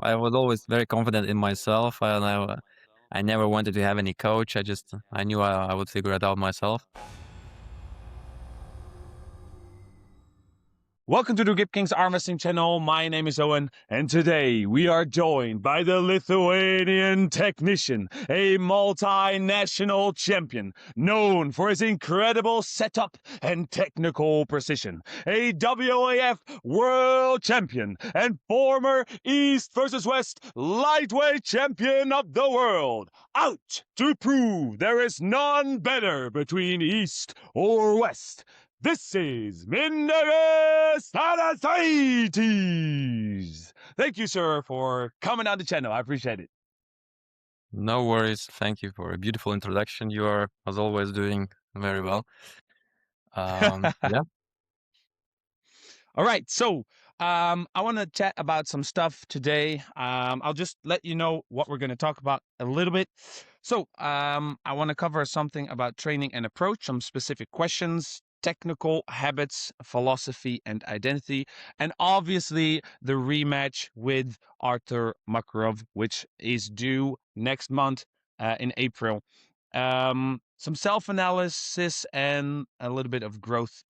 I was always very confident in myself. I never wanted to have any coach. I knew I would figure it out myself. Welcome to the Gip Kings Arm Wrestling channel. My name is Owen, and today we are joined by the Lithuanian technician, a multinational champion known for his incredible setup and technical precision, a WAF world champion and former East versus West lightweight champion of the world, out to prove there is none better between East or West. This is Mindaugas Tarasaitis. Thank you, sir, for coming on the channel. I appreciate it. No worries. Thank you for a beautiful introduction. You are, as always, doing very well. Yeah. All right, so I want to chat about some stuff today. I'll just let you know what we're going to talk about a little bit. So I want to cover something about training and approach, some specific questions, technical habits, philosophy, and identity, and obviously the rematch with Artur Makarov, which is due next month in April. Some self-analysis and a little bit of growth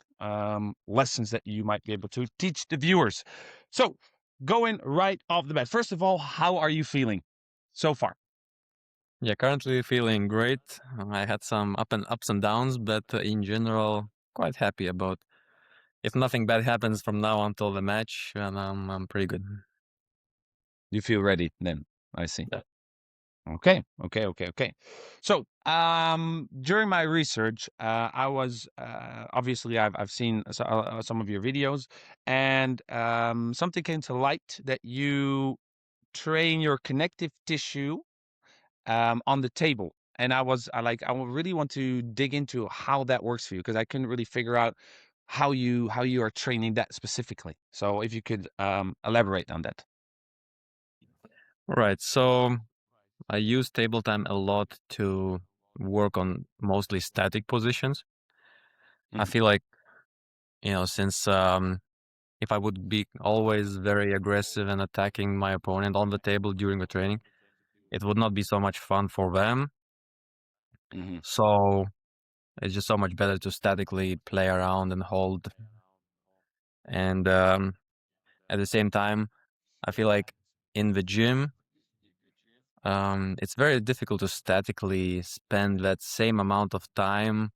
lessons that you might be able to teach the viewers. So, going right off the bat, first of all, how are you feeling so far? Yeah, currently feeling great. I had some ups and downs, but in general, quite happy about. If nothing bad happens from now until the match, and I'm pretty good. You feel ready then? I see. Yeah. Okay. So, during my research, I was obviously I've seen some of your videos, and something came to light that you train your connective tissue on the table. And I really want to dig into how that works for you because I couldn't really figure out how you are training that specifically. So if you could elaborate on that. Right. So I use table time a lot to work on mostly static positions. I Mhm, feel like, since if I would be always very aggressive and attacking my opponent on the table during the training, it would not be so much fun for them. mhm, So it's just so much better to statically play around and hold. And at the same time, I feel like in the gym, it's very difficult to statically spend that same amount of time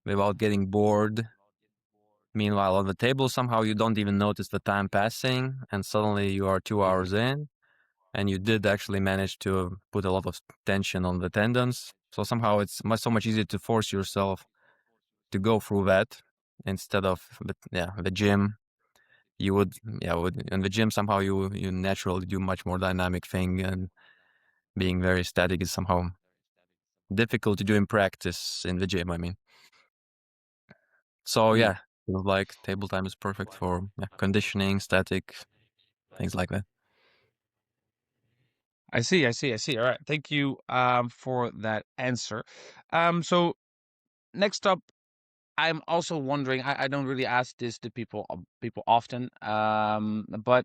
without getting bored. Meanwhile, on the table, somehow you don't even notice the time passing, and suddenly you are 2 hours mhm, in, and you did actually manage to put a lot of tension on the tendons. So somehow it's so much easier to force yourself to go through that instead of the gym. You would in the gym somehow you naturally do much more dynamic thing, and being very static is somehow difficult to do in practice in the gym. I mean, so mhm. yeah, feels like table time is perfect for conditioning, static things like that. I see. All right. Thank you for that answer. So next up, I'm also wondering, I don't really ask this to people often, but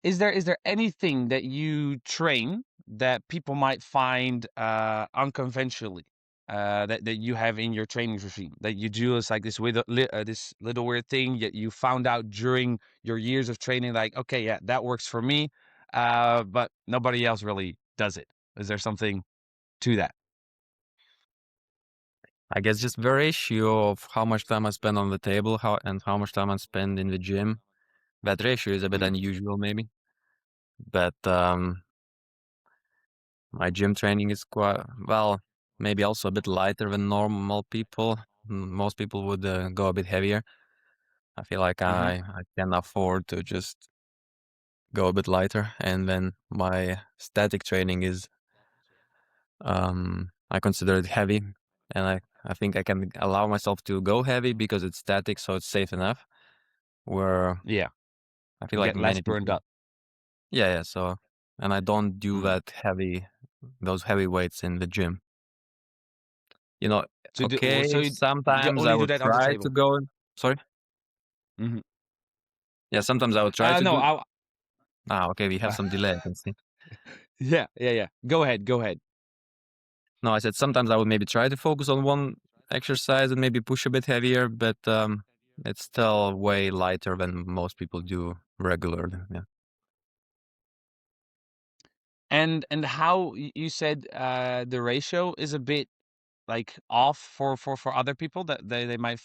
is there anything that you train that people might find unconventionally that you have in your training regime that you do as like this little weird thing that you found out during your years of training, like, okay, yeah, that works for me, but nobody else really does it. Is there something to that? I guess just the ratio of how much time I spend on the table, how much time I spend in the gym. That ratio is a bit Mm, unusual, maybe, but my gym training is quite well, maybe also a bit lighter than normal people. Most people would go a bit heavier. I feel like mm-hmm, I can afford to just go a bit lighter, and then my static training is I consider it heavy, and I think I can allow myself to go heavy because it's static, so it's safe enough. Where yeah, I feel like get less many burned people, up. yeah. So, and I don't do Mm. those heavy weights in the gym. You know, Well, so okay, you sometimes I only do would that on the try to table. go. Sorry. Hmm. Yeah, sometimes I would try to No, do. Okay, we have some delay, I can see. Yeah. Go ahead. Go ahead. No, I said sometimes I would maybe try to focus on one exercise and maybe push a bit heavier, but it's still way lighter than most people do regularly. Yeah. And how you said the ratio is a bit like off for other people, that they might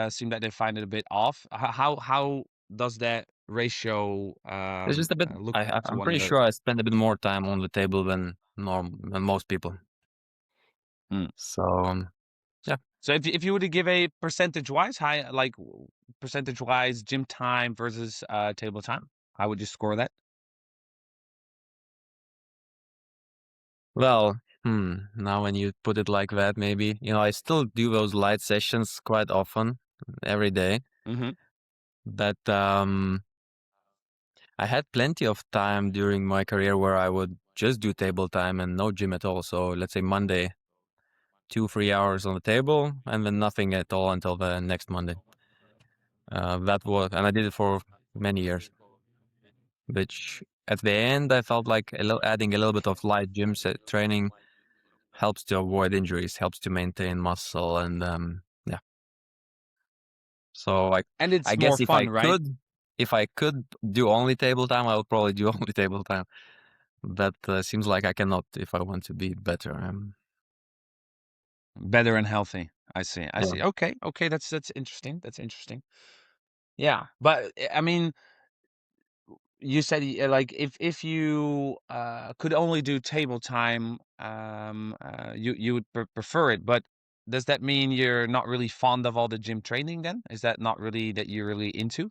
seem that they find it a bit off. How does that ratio It's just a bit. look to I'm one pretty another? sure I spend a bit more time on the table than most people. Hmm. So yeah. So if you were to give a percentage wise, high like percentage wise gym time versus table time, how would you score that? Well, now when you put it like that, maybe, I still do those light sessions quite often, every day. Mm-hmm. But I had plenty of time during my career where I would just do table time and no gym at all. So let's say Monday, 2, 3 hours on the table, and then nothing at all until the next Monday. And I did it for many years, which at the end I felt like adding a little bit of light training helps to avoid injuries, helps to maintain muscle, and yeah. So And I it's more guess fun, right? if I could do only table time, I would probably do only table time. That seems like I cannot if I want to be better. Better and healthy. I see. I Yeah. see. Okay. Okay. That's interesting. That's interesting. Yeah. But I mean, you said like if you could only do table time, you would prefer it. But does that mean you're not really fond of all the gym training then? Is that not really that you're really into?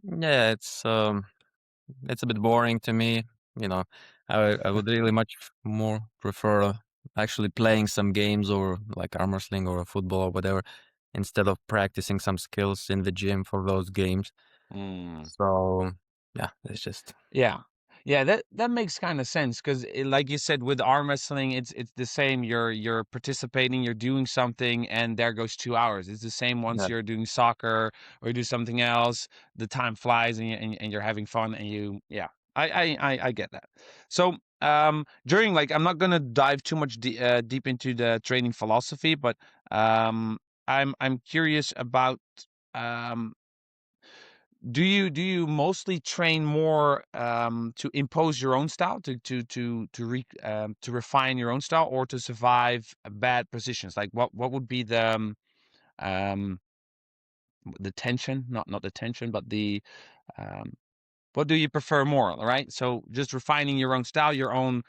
Yeah, it's a bit boring to me. You know, I would really much more prefer actually playing some games or like arm wrestling or football or whatever instead of practicing some skills in the gym for those games. Mm. So yeah, it's just Yeah. Yeah, that makes kind of sense because, like you said, with arm wrestling, it's the same. You're participating, you're doing something, and there goes 2 hours. It's the same once yeah. you're doing soccer or you do something else. The time flies, and you're having fun, and yeah. I get that. So during like I'm not gonna dive too much deep into the training philosophy, but I'm curious about um do you mostly train more to impose your own style, to refine your own style, or to survive bad positions? Like what would be um the tension, not the tension, but the um what do you prefer more? All right, so just refining your own style, your own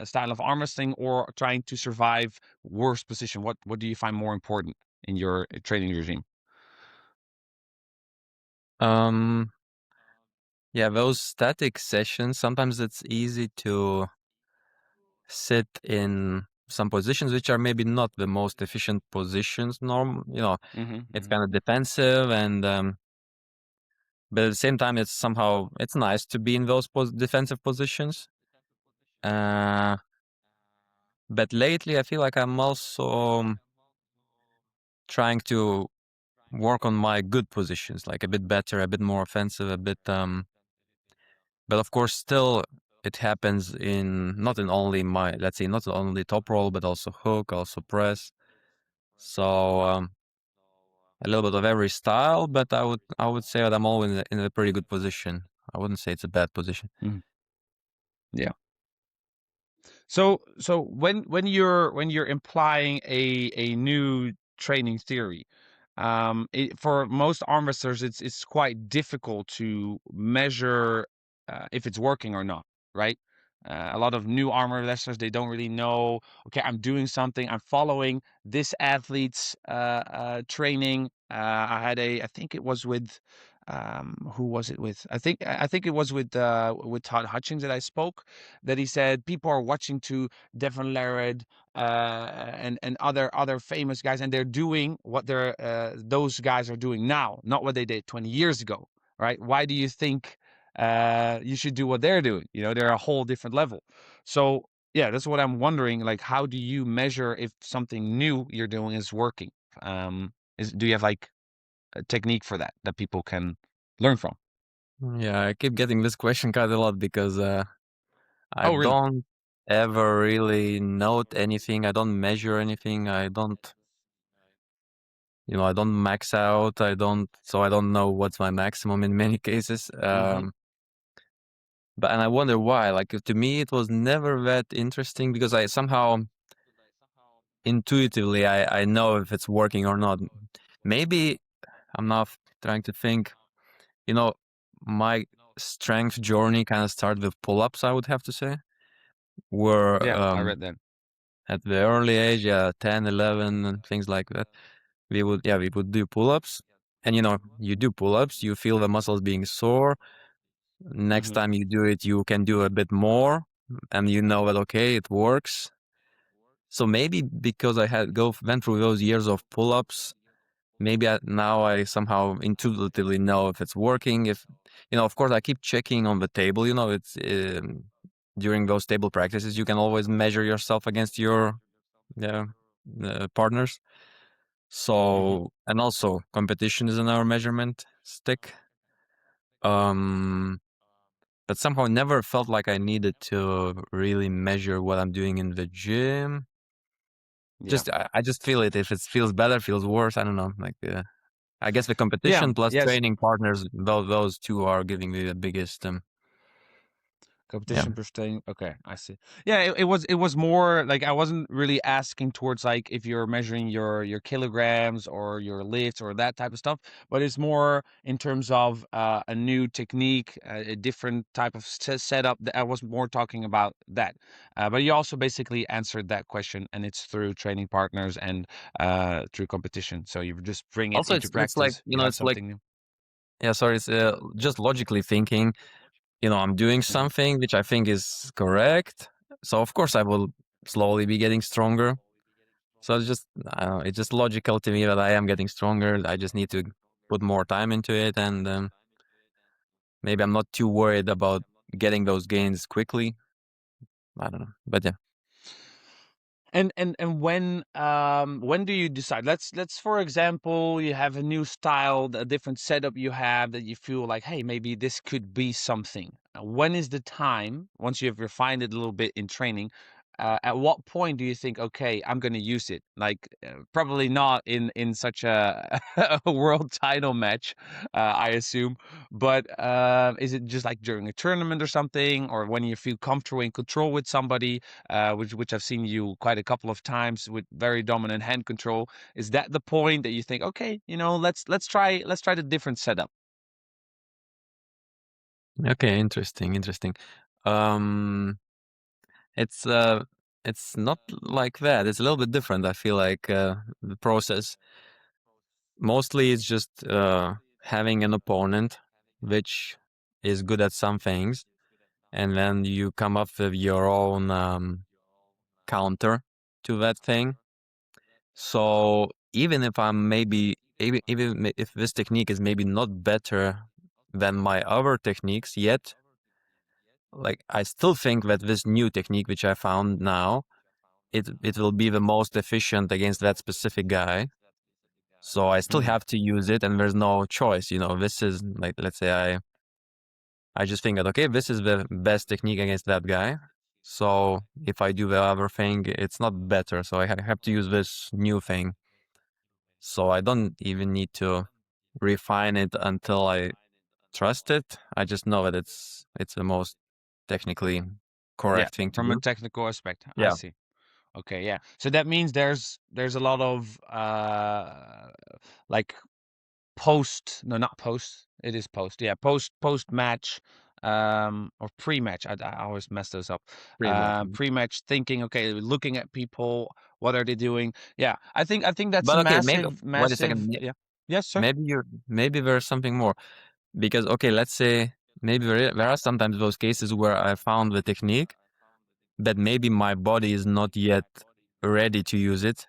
style of arm wrestling, or trying to survive worse position. What do you find more important in your training regime? Um, yeah, those static sessions, sometimes it's easy to sit in some positions which are maybe not the most efficient positions. It's Mm-hmm. kind of defensive and but at the same time it's nice to be in those defensive positions. Uh, but lately I feel like I'm also trying to work on my good positions, like a bit better, a bit more offensive, a bit but of course still it happens in not in only my, let's say, not only top roll but also hook, also press. So a little bit of every style, but I would say that I'm always in a pretty good position. I wouldn't say it's a bad position. Mm. Yeah. So when you're implying a new training theory, for most arm wrestlers, it's quite difficult to measure if it's working or not, right? A lot of new arm wrestlers, they don't really know. Okay, I'm doing something. I'm following this athlete's training. I think it was with who was it with? I think it was with Todd Hutchings that I spoke, that he said people are watching to Devon Larradd and other famous guys, and they're doing what those guys are doing now, not what they did 20 years ago, right? Why do you think you should do what they're doing? They're a whole different level. So yeah, that's what I'm wondering. Like, how do you measure if something new you're doing is working? Do you have like a technique for that people can learn from? Yeah, I keep getting this question quite a lot because I Oh, really? don't ever really note anything. I don't measure anything. I don't, I don't max out. So I don't know what's my maximum in many cases. Mm-hmm. And I wonder why. Like to me, it was never that interesting because I somehow intuitively I know if it's working or not. Maybe I'm not trying to think. You know, my strength journey kind of started with pull-ups, I would have to say, where Yeah, I read that. at the early age, yeah, 10, 11, and things like that, we would do pull-ups. And you do pull-ups, you feel the muscles being sore. Next Mm-hmm. time you do it, you can do a bit more, and you know that okay, it works. So maybe because I went through those years of pull-ups, maybe now I somehow intuitively know if it's working. If of course, I keep checking on the table. It's during those table practices, you can always measure yourself against your yeah, partners. Mm-hmm. So and also competition is another measurement stick. Um, but somehow never felt like I needed to really measure what I'm doing in the gym. Yeah. I just feel it. If it feels better, feels worse. I don't know. Like I guess the Yeah. competition plus Yes. training partners, those two are giving me the biggest. Yeah. Competition pertaining. Okay, I see. Yeah, it was more like I wasn't really asking towards like if you're measuring your kilograms or your lifts or that type of stuff, but it's more in terms of a new technique, a different type of setup. That I was more talking about that. But you also basically answered that question, and it's through training partners and through competition. So you just bring it Also, into it's like practice. You have it's like something new. yeah. Sorry, it's just logically thinking. I'm doing Hmm. something which I think is correct. So of course I will slowly be getting stronger. So it's just I don't know, it's just logical to me that I am getting stronger. I just need to put more time into it, and maybe I'm not too worried about getting those gains quickly. I don't know, but yeah. And when do you decide? Let's for example, you have a new style, a different setup you have that you feel like, hey, maybe this could be something. When is the time, once you've refined it a little bit in training, at what point do you think, okay, I'm going to use it? Like probably not in such a, a world title match, I assume, but is it just like during a tournament or something, or when you feel comfortable in control with somebody? Which I've seen you quite a couple of times with very dominant hand control. Is that the point that you think, okay, let's try the different setup? Okay, interesting. Um, it's uh, it's not like that. It's a little bit different. I feel like the process mostly it's just having an opponent which is good at some things, and then you come up with your own counter to that thing. So even if I'm maybe even if this technique is maybe not better than my other techniques yet, like I still think that this new technique which I found now, it will be the most efficient against that specific guy. So I still Mm. have to use it, and there's no choice. This is like, let's say I just think that okay, this is the best technique against that guy. So if I do the other thing, it's not better. So I have to use this new thing. So I don't even need to refine it until I trust it. I just know that it's the most technically Yeah, correct thing to from a do. technical aspect, I Yeah. see. Okay, yeah. So that means there's a lot of like post, no, not post, it is post, yeah, post match, or pre-match. I always mess those up. Pretty much. Pre-match thinking, okay, looking at people, what are they doing? Yeah, I think that's But okay, maybe massive, wait a massive. second. Yeah. Yes, sir. Maybe there's something more because okay, let's say maybe there are sometimes those cases where I found the technique, but maybe my body is not yet ready to use it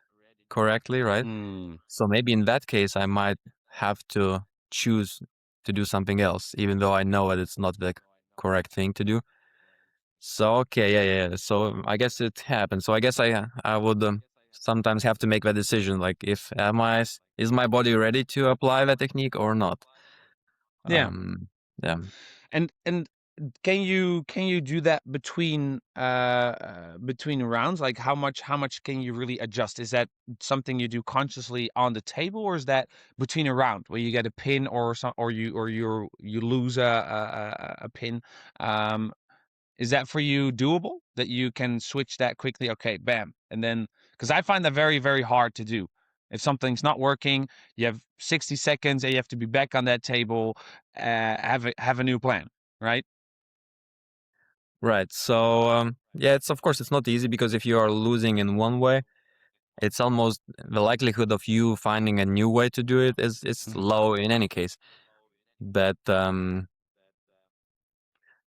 correctly, right? Mm, So maybe in that case, I might have to choose to do something else, even though I know that it's not the correct thing to do. So okay, yeah. So I guess it happens. So I guess I would sometimes have to make that decision, like if is my body ready to apply that technique or not? yeah. Um, Yeah. And can you do that between rounds? Like how much can you really adjust? Is that something you do consciously on the table, or is that between a round where you get a pin or some or you lose a pin? Um, is that for you doable that you can switch that quickly? Okay, bam, and then because I find that very very hard to do. If something's not working, you have 60 seconds and you have to be back on that table, have a new plan, right? Right. So yeah, it's of course it's not easy because if you are losing in one way, it's almost the likelihood of you finding a new way to do it is Mhm, low in any case. But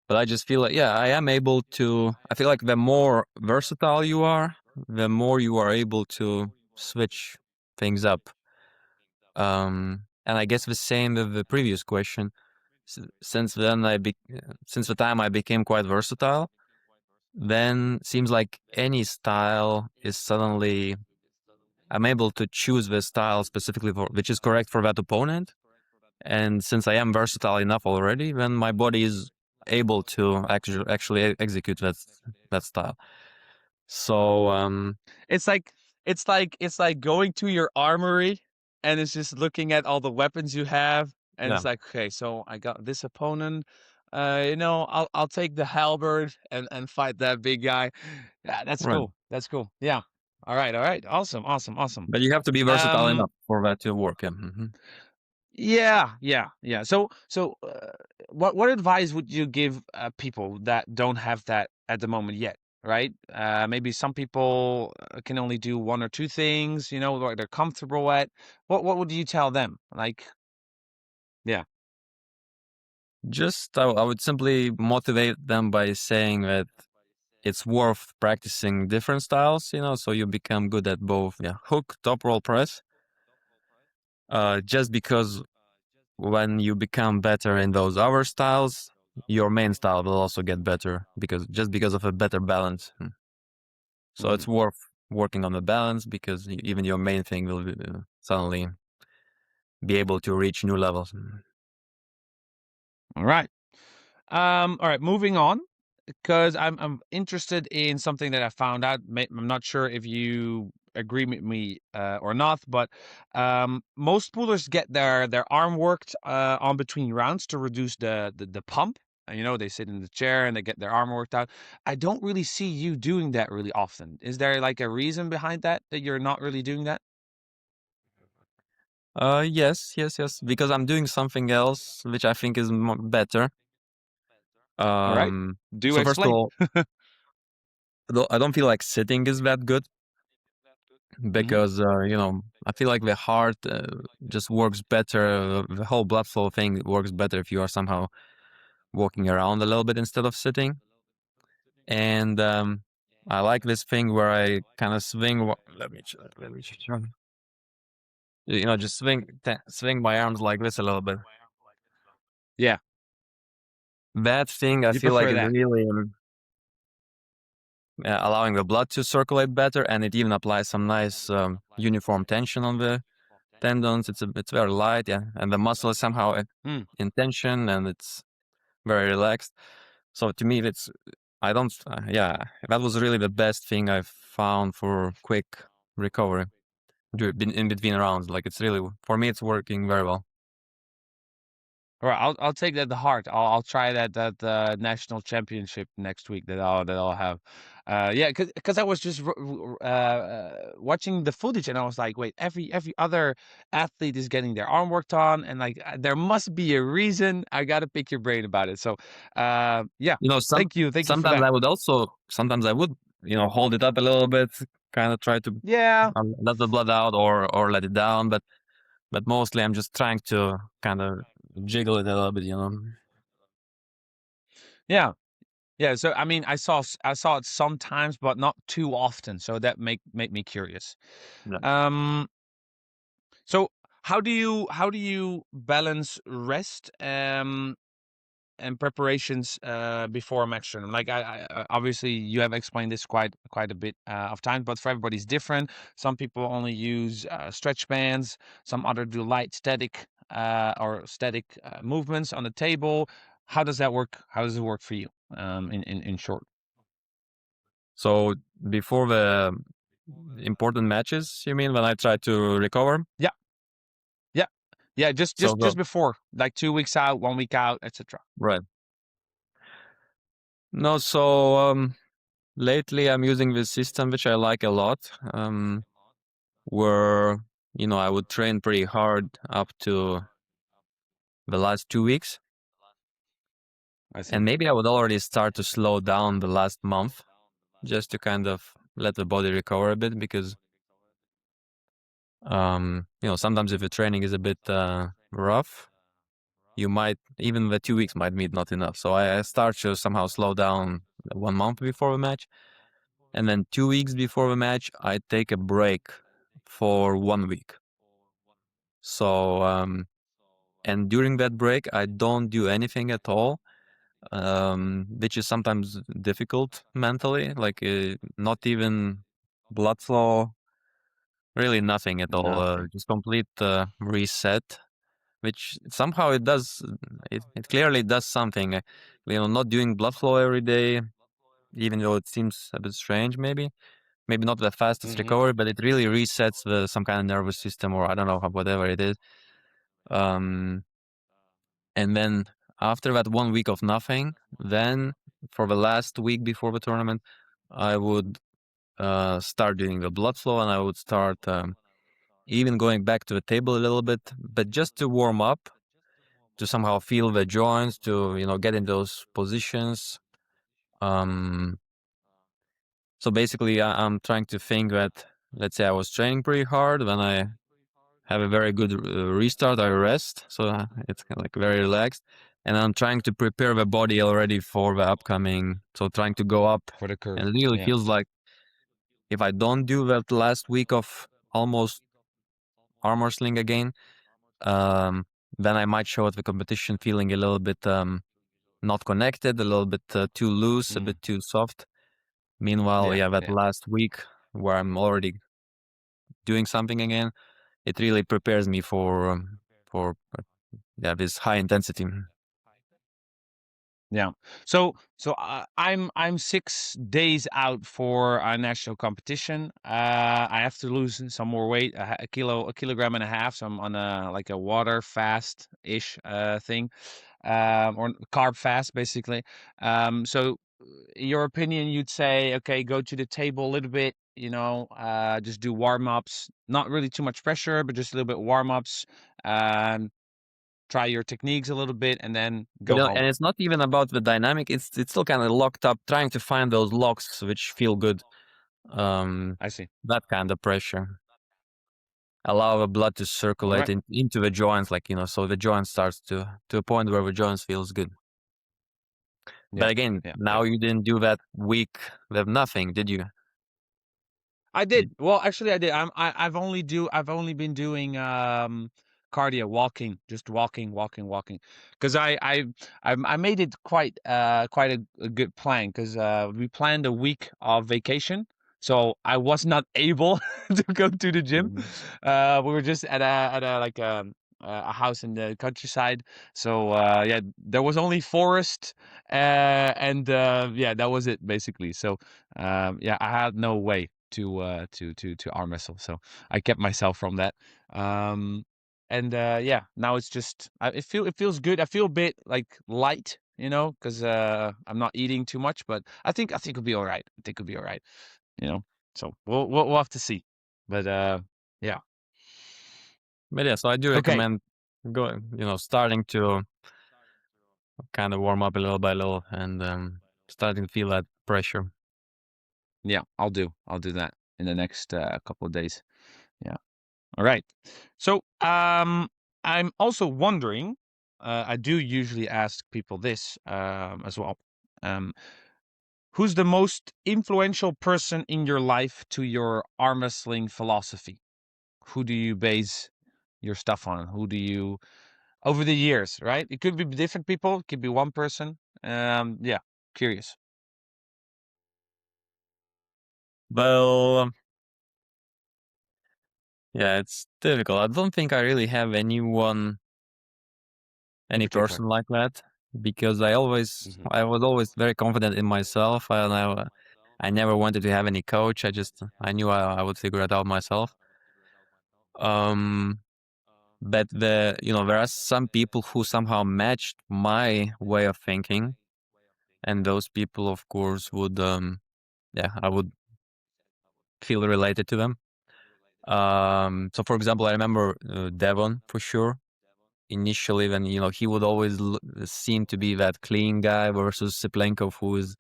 but I just feel like yeah, I am able to. I feel like the more versatile you are, the more you are able to switch things up. And I guess the same with the previous question. Since then, since the time I became quite versatile, then seems like any style is suddenly I'm able to choose the style specifically for which is correct for that opponent. And since I am versatile enough already, then my body is able to actually execute that style. So It's like it's like going to your armory and it's just looking at all the weapons you have, and yeah, it's like, okay, so I got this opponent. I'll take the halberd and fight that big guy. Yeah, that's right. cool. That's cool. Yeah. All right. All right. Awesome. Awesome. Awesome. But you have to be versatile Um. enough for that to work. Yeah. Yeah. Yeah. Yeah. So, what advice would you give people that don't have that at the moment yet? Right? Maybe some people can only do one or two things. What they're comfortable at. What would you tell them? Like, yeah. Just I would simply motivate them by saying that it's worth practicing different styles, so you become good at both, yeah, hook, top roll, press. Just because when you become better in those other styles, your main style will also get better because of a better balance. So Mhm. it's worth working on the balance because even your main thing will suddenly be able to reach new levels. All right. All right. Moving on. Because I'm interested in something that I found out. I'm not sure if you agree with me or not, but most pullers get their arm worked on between rounds to reduce the pump. And, they sit in the chair and they get their arm worked out. I don't really see you doing that really often. Is there like a reason behind that you're not really doing that? Yes, yes, yes. Because I'm doing something else which I think is better. All right. Um, Do so first of explain. all, I don't feel like sitting is that good Hmm. because I feel like the heart just works better. The whole blood flow thing works better if you are somehow walking around a little bit instead of sitting. And I like this thing where I kind of swing. Let me try. Just swing my arms like this a little bit. Yeah, That thing I you feel like prefer is that. really allowing the blood to circulate better, and it even applies some nice uniform tension on the tendons. It's very light, yeah, and the muscle is somehow Hmm. in tension, and it's very relaxed. So to me, it's I don't yeah, that was really the best thing I've found for quick recovery in between rounds. Like it's really for me, it's working very well. All right, I'll take that to heart. I'll try that national championship next week that I'll have. Yeah, because I was just watching the footage and I was like, wait, every other athlete is getting their arm worked on, and like there must be a reason. I gotta pick your brain about it. So, yeah, You know, some thank you for sometimes that. I would also sometimes I would hold it up a little bit, kind of try to Yeah, let the blood out or let it down, but mostly I'm just trying to kind of jiggle it a little bit. yeah, yeah. So I mean, I saw it sometimes, but not too often. So that make me curious. Yeah. Um, So how do you balance rest and preparations before a match tournament? Like obviously you have explained this quite a bit of times, but for everybody's different. Some people only use stretch bands. Some other do light static or static movements on the table? How does that work? How does it work for you? In short. So before the important matches, you mean, when I try to recover? Yeah, yeah, yeah. Just So just the just before, like 2 weeks out, 1 week out, etc. right. No, so lately I'm using this system which I like a lot, where I would train pretty hard up to the last 2 weeks, I see. and maybe I would already start to slow down the last month just to kind of let the body recover a bit, because sometimes if the training is a bit rough, you might even the 2 weeks might be not enough. So I start to somehow slow down 1 month before the match, and then 2 weeks before the match I take a break for 1 week. So and during that break I don't do anything at all, which is sometimes difficult mentally, like not even blood flow, really nothing at all, Nothing. just complete reset, which somehow it does. It clearly does something. Not doing blood flow every day, even though it seems a bit strange, maybe not the fastest Hmm. recovery, but it really resets some kind of nervous system, or I don't know, whatever it is. Um, and then after that 1 week of nothing, then for the last week before the tournament, I would start doing the blood flow, and I would start even going back to the table a little bit, but just to warm up, to somehow feel the joints, to get in those positions. Um, so basically, I'm trying to think that, let's say I was training pretty hard, when I have a very good restart, I rest, so it's kind of like very relaxed, and I'm trying to prepare the body already for the upcoming. So trying to go up, For the and curve. it really Yeah. feels like if I don't do that last week of almost arm wrestling again, um, then I might show at the competition feeling a little bit not connected, a little bit too loose, a Mm. bit too soft. Meanwhile, Yeah. yeah, that Yeah. last week where I'm already doing something again, it really prepares me for yeah, this high intensity. Yeah. So I'm 6 days out for a national competition. I have to lose some more weight, a kilogram and a half. So I'm on a like a water fast ish thing, or carb fast basically. So in your opinion, you'd say, okay, go to the table a little bit. Just do warm ups. Not really too much pressure, but just a little bit warm ups. Um, Try your techniques a little bit, and then But go home. and it's not even about the dynamic. It's still kind of locked up, trying to find those locks which feel good. Um, I see. that kind of pressure. Allow the blood to All circulate right. into the joints, like so the joint starts to a point where the joints feels good. But Yeah. again, Yeah. Yeah. now you didn't do that week with nothing, did you? I Did, did. Well, actually, I did. I've only been doing cardio, walking, just walking, walking, walking. Because I made it quite a good plan. Because we planned a week of vacation, so I was not able to go to the gym. Mhm. We were just at a like a house in the countryside. So yeah, there was only forest, and yeah, that was it basically. So yeah, I had no way to arm wrestle. So I kept myself from that. Um, and yeah, now it's just it feels good. I feel a bit like light, because I'm not eating too much. But I think it'll be all right. I think it'll be all right. You know. So we'll have to see. But yeah. But yeah, so I do Okay. recommend going, starting to kind of warm up a little by little, and starting to feel that pressure. Yeah, I'll do that in the next couple of days. Yeah. All right. So, I'm also wondering, I do usually ask people this as well. Um, who's the most influential person in your life to your arm wrestling philosophy? Who do you base your stuff on? Who do you, over the years, right? It could be different people, it could be one person. Yeah, curious. Well, yeah, it's difficult. I don't think I really have anyone in any particular? person like that, because I Hmm. was always very confident in myself, and I never wanted to have any coach. I knew I would figure it out myself. Um, but there are some people who somehow matched my way of thinking, and those people, of course, would I would feel related to them. So for example, I remember Devon for sure. Initially, when he would always seem to be that clean guy versus Siplenkov, who is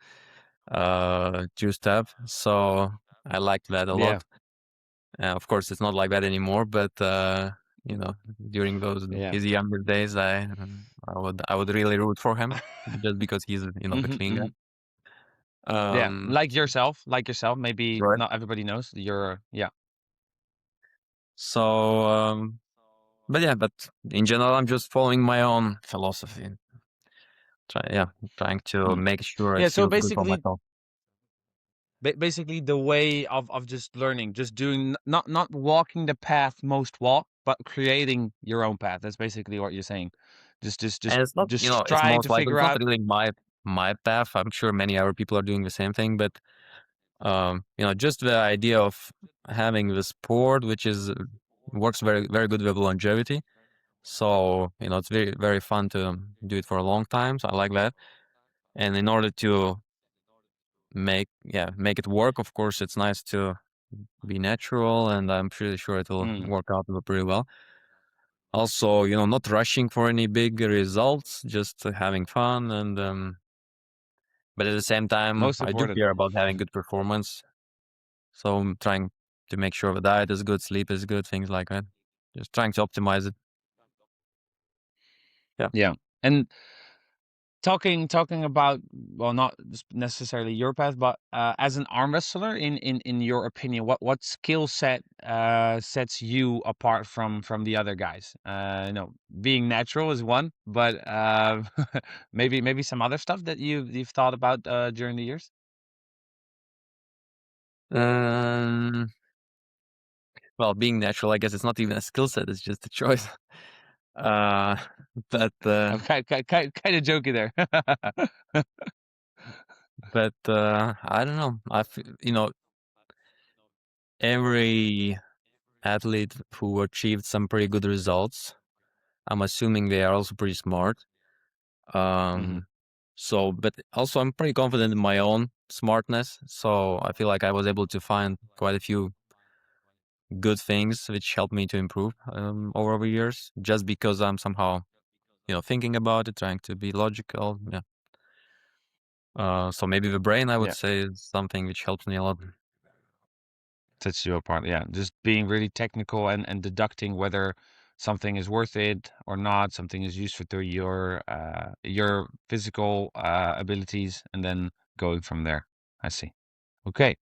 two-step. So I liked that a Yeah, lot. Of course, it's not like that anymore, but you know, during those yeah. his younger days, I would really root for him just because he's the Hmm. clean guy. Hmm. Yeah, Um, like yourself. Maybe right. not everybody knows you're. Yeah. So, but yeah, but in general, I'm just following my own philosophy. Trying to Mm. make sure it Yeah. So feels good for basically, myself. basically the way of just learning, just doing, not walking the path most walk, but creating your own path. That's basically what you're saying. Just just just And it's not, just it's trying most to likely figure it's not out. really my path. I'm sure many other people are doing the same thing, but just the idea of having the sport, which is works very very good with longevity. So it's very very fun to do it for a long time. So I like that. And in order to make it work, of course, it's nice to be natural, and I'm pretty sure it will Mm, work out pretty well. Also, not rushing for any big results, just having fun, and but at the same time, most I do important. care about having good performance. So I'm trying to make sure the diet is good, sleep is good, things like that. Just trying to optimize it. Yeah. Yeah. And talking about, well, not necessarily your path, but as an arm wrestler, in your opinion, what skill set sets you apart from the other guys? Being natural is one, but maybe some other stuff that you've thought about during the years. Um, well, being natural, I guess it's not even a skill set; it's just a choice. Uh, but I'm kind of joking there. I don't know. Every athlete who achieved some pretty good results, I'm assuming they are also pretty smart. Hmm. Um, but also I'm pretty confident in my own smartness. So I feel like I was able to find quite a few good things which helped me to improve over the years, just because I'm somehow, thinking about it, trying to be logical. Yeah. So maybe the brain, I would Yeah. say, is something which helps me a lot. Sets you apart. Yeah, just being really technical and deducting whether something is worth it or not, something is useful to your physical abilities, and then going from there. I see. Okay.